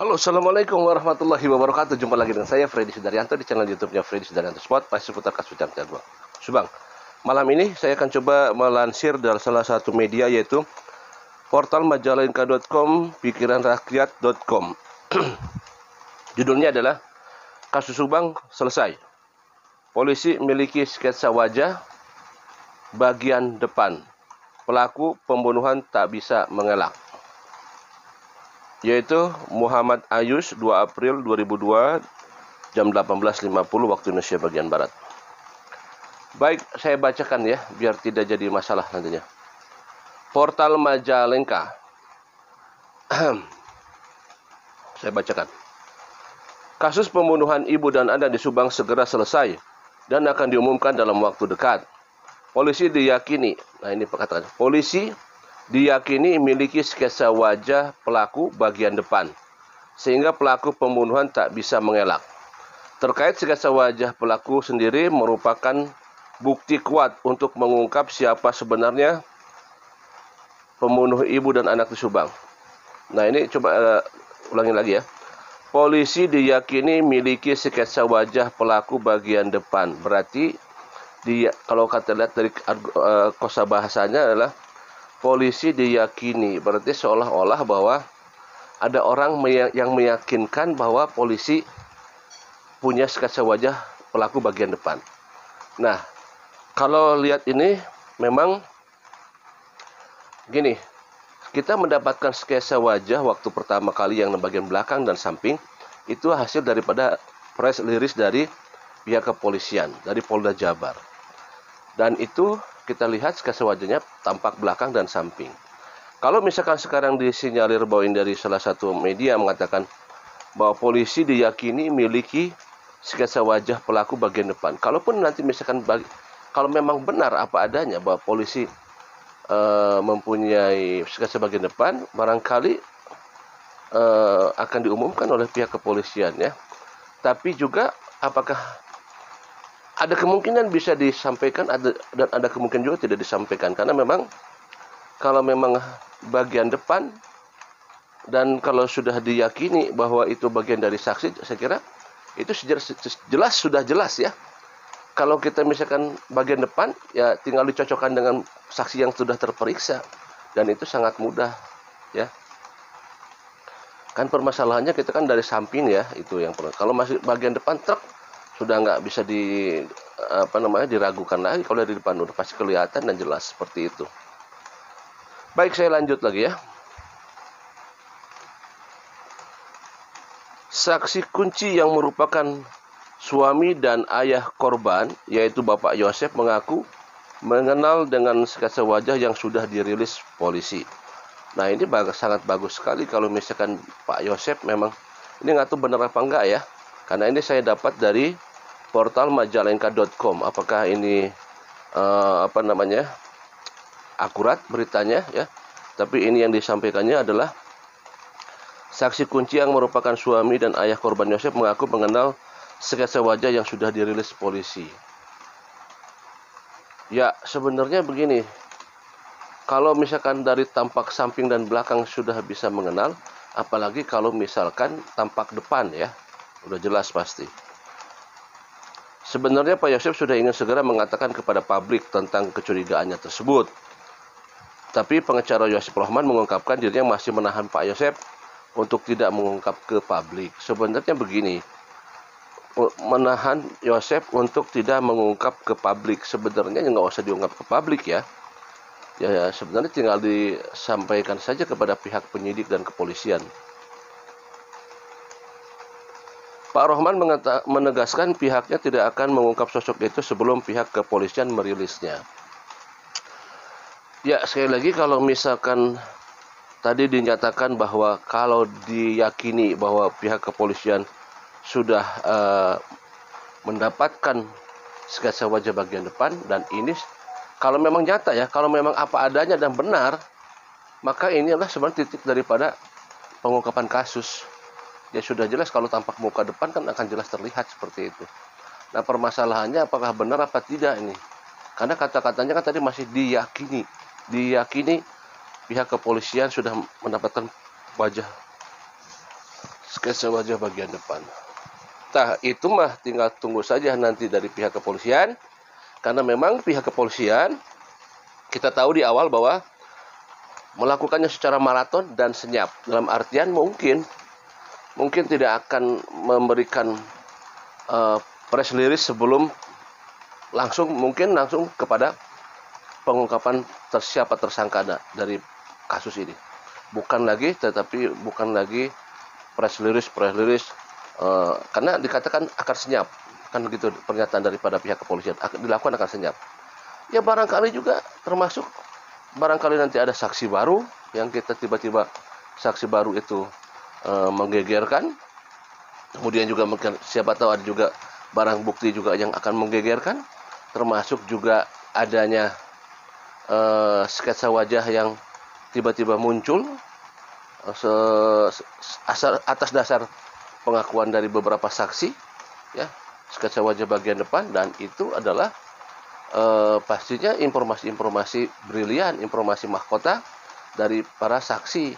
Halo, Assalamualaikum warahmatullahi wabarakatuh. Jumpa lagi dengan saya, Freddy Sudaryanto, di channel YouTube-nya Freddy Sudaryanto Sport, pasti seputar kasus Jawa. Subang, malam ini saya akan coba melansir dari salah satu media, yaitu portal majalengka.com, pikiranrakyat.com. Judulnya adalah Kasus Subang Selesai. Polisi miliki sketsa wajah bagian depan. Pelaku pembunuhan tak bisa mengelak. Yaitu Muhammad Ayus, 2 April 2002, jam 18.50 waktu Indonesia bagian Barat. Baik, saya bacakan ya, biar tidak jadi masalah nantinya. Portal Majalengka. Saya bacakan. Kasus pembunuhan ibu dan anak di Subang segera selesai dan akan diumumkan dalam waktu dekat. Polisi diyakini, ini perkataan, polisi diyakini memiliki sketsa wajah pelaku bagian depan, sehingga pelaku pembunuhan tak bisa mengelak. Terkait sketsa wajah pelaku sendiri merupakan bukti kuat untuk mengungkap siapa sebenarnya pembunuh ibu dan anak di Subang. Nah, ini coba ulangi lagi ya. Polisi diyakini memiliki sketsa wajah pelaku bagian depan. Berarti kalau kata lihat dari kosa bahasanya adalah polisi diyakini, berarti seolah-olah bahwa ada orang yang meyakinkan bahwa polisi punya sketsa wajah pelaku bagian depan. Nah, kalau lihat ini memang gini, kita mendapatkan sketsa wajah waktu pertama kali yang bagian belakang dan samping itu hasil daripada press release dari pihak kepolisian, dari Polda Jabar. Dan itu kita lihat sketsa wajahnya tampak belakang dan samping. Kalau misalkan sekarang disinyalir bahwa ini dari salah satu media mengatakan bahwa polisi diyakini memiliki sketsa wajah pelaku bagian depan. Kalaupun nanti misalkan kalau memang benar apa adanya bahwa polisi mempunyai sketsa bagian depan, barangkali akan diumumkan oleh pihak kepolisian ya. Tapi juga apakah ada kemungkinan bisa disampaikan dan ada kemungkinan juga tidak disampaikan, karena memang kalau memang bagian depan dan kalau sudah diyakini bahwa itu bagian dari saksi, saya kira itu sudah jelas ya. Kalau kita misalkan bagian depan ya tinggal dicocokkan dengan saksi yang sudah terperiksa, dan itu sangat mudah ya. Kan permasalahannya kita kan dari samping ya, itu yang perlu. Kalau masih bagian depan truk sudah nggak bisa diragukan lagi. Kalau dari depan udah pasti kelihatan dan jelas seperti itu. Baik, saya lanjut lagi ya. Saksi kunci yang merupakan suami dan ayah korban, yaitu Bapak Yosef, mengaku mengenal dengan sketsa wajah yang sudah dirilis polisi. Nah, ini sangat bagus sekali kalau misalkan Pak Yosef memang, ini nggak tahu benar apa enggak ya, karena ini saya dapat dari portal majalengka.com. Apakah ini akurat beritanya ya? Tapi ini yang disampaikannya adalah saksi kunci yang merupakan suami dan ayah korban Yosef mengaku mengenal sketsa wajah yang sudah dirilis polisi. Ya, sebenarnya begini. Kalau misalkan dari tampak samping dan belakang sudah bisa mengenal, apalagi kalau misalkan tampak depan ya, udah jelas pasti. Sebenarnya Pak Yosef sudah ingin segera mengatakan kepada publik tentang kecurigaannya tersebut. Tapi pengacara Yosef Rohman mengungkapkan dirinya masih menahan Pak Yosef untuk tidak mengungkap ke publik. Sebenarnya begini, menahan Yosef untuk tidak mengungkap ke publik, sebenarnya nggak usah diungkap ke publik ya. Ya, sebenarnya tinggal disampaikan saja kepada pihak penyidik dan kepolisian. Pak Rohman menegaskan pihaknya tidak akan mengungkap sosok itu sebelum pihak kepolisian merilisnya. Ya, sekali lagi kalau misalkan tadi dinyatakan bahwa kalau diyakini bahwa pihak kepolisian sudah mendapatkan sketsa wajah bagian depan, dan ini kalau memang nyata ya, kalau memang apa adanya dan benar, maka ini adalah sebenarnya titik daripada pengungkapan kasus. Ya sudah jelas kalau tampak muka depan kan akan jelas terlihat seperti itu. Nah, permasalahannya apakah benar apa tidak ini? Karena kata-katanya kan tadi masih diyakini. Diyakini pihak kepolisian sudah mendapatkan wajah sketsa wajah bagian depan. Nah, itu mah tinggal tunggu saja nanti dari pihak kepolisian, karena memang pihak kepolisian kita tahu di awal bahwa melakukannya secara maraton dan senyap. Dalam artian mungkin tidak akan memberikan press release sebelum mungkin langsung kepada pengungkapan siapa tersangka dari kasus ini. Bukan lagi press release karena dikatakan akan senyap, kan begitu pernyataan daripada pihak kepolisian, dilakukan akan senyap. Ya barangkali juga termasuk barangkali nanti ada saksi baru yang kita tiba-tiba saksi baru itu menggegerkan. Kemudian juga mungkin siapa tahu ada juga barang bukti juga yang akan menggegerkan, termasuk juga adanya sketsa wajah yang tiba-tiba muncul atas dasar pengakuan dari beberapa saksi, ya, sketsa wajah bagian depan, dan itu adalah pastinya informasi-informasi brilian, informasi mahkota dari para saksi.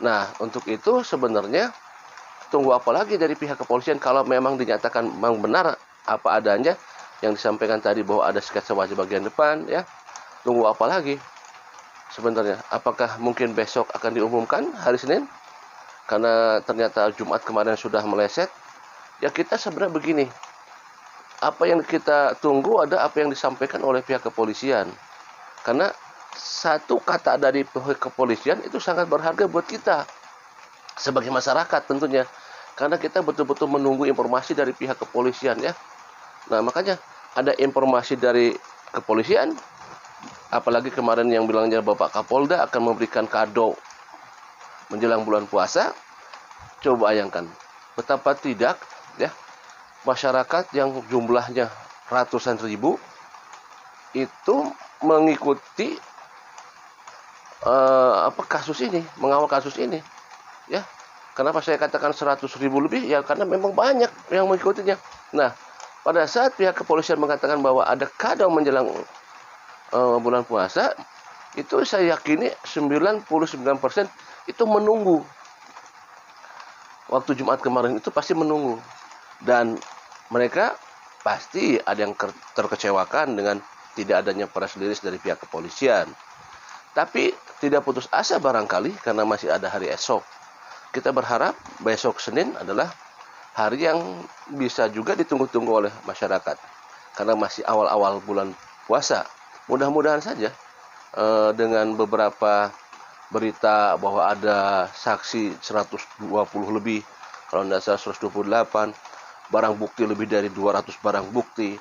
Nah, untuk itu sebenarnya tunggu apa lagi dari pihak kepolisian kalau memang dinyatakan memang benar apa adanya yang disampaikan tadi bahwa ada sketsa wajah bagian depan, ya. Tunggu apa lagi sebenarnya? Apakah mungkin besok akan diumumkan hari Senin? Karena ternyata Jumat kemarin sudah meleset. Ya kita sebenarnya begini, apa yang kita tunggu ada apa yang disampaikan oleh pihak kepolisian. Karena satu kata dari pihak kepolisian itu sangat berharga buat kita sebagai masyarakat tentunya. Karena kita betul-betul menunggu informasi dari pihak kepolisian, ya. Nah, makanya ada informasi dari kepolisian, apalagi kemarin yang bilangnya Bapak Kapolda akan memberikan kado menjelang bulan puasa. Coba bayangkan betapa tidak, ya, masyarakat yang jumlahnya ratusan ribu itu mengikuti kasus ini, mengawal kasus ini, ya. Kenapa saya katakan 100.000 lebih? Ya karena memang banyak yang mengikutinya. Nah, pada saat pihak kepolisian mengatakan bahwa ada kado menjelang bulan puasa, itu saya yakini 99% itu menunggu. Waktu Jumat kemarin itu pasti menunggu. Dan mereka pasti ada yang terkecewakan dengan tidak adanya press release dari pihak kepolisian. Tapi tidak putus asa barangkali karena masih ada hari esok. Kita berharap besok Senin adalah hari yang bisa juga ditunggu-tunggu oleh masyarakat. Karena masih awal-awal bulan puasa. Mudah-mudahan saja dengan beberapa berita bahwa ada saksi 120 lebih, kalau tidak salah 128, barang bukti lebih dari 200 barang bukti,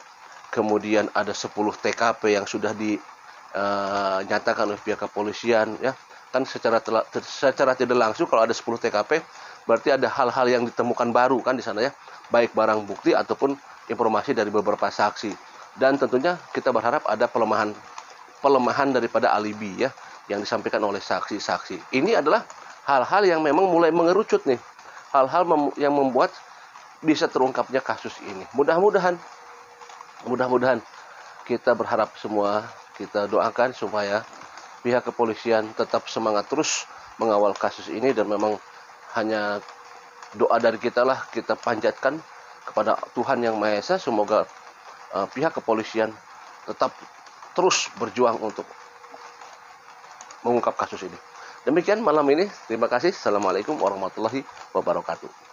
kemudian ada 10 TKP yang sudah dinyatakan oleh pihak kepolisian, ya. Kan secara tidak langsung kalau ada 10 TKP berarti ada hal-hal yang ditemukan baru kan di sana, ya, baik barang bukti ataupun informasi dari beberapa saksi. Dan tentunya kita berharap ada pelemahan daripada alibi, ya, yang disampaikan oleh saksi-saksi. Ini adalah hal-hal yang memang mulai mengerucut nih. Hal-hal yang membuat bisa terungkapnya kasus ini. Mudah-mudahan kita berharap semua, kita doakan supaya pihak kepolisian tetap semangat terus mengawal kasus ini, dan memang hanya doa dari kita lah kita panjatkan kepada Tuhan Yang Maha Esa, semoga pihak kepolisian tetap terus berjuang untuk mengungkap kasus ini. Demikian malam ini. Terima kasih. Assalamualaikum warahmatullahi wabarakatuh.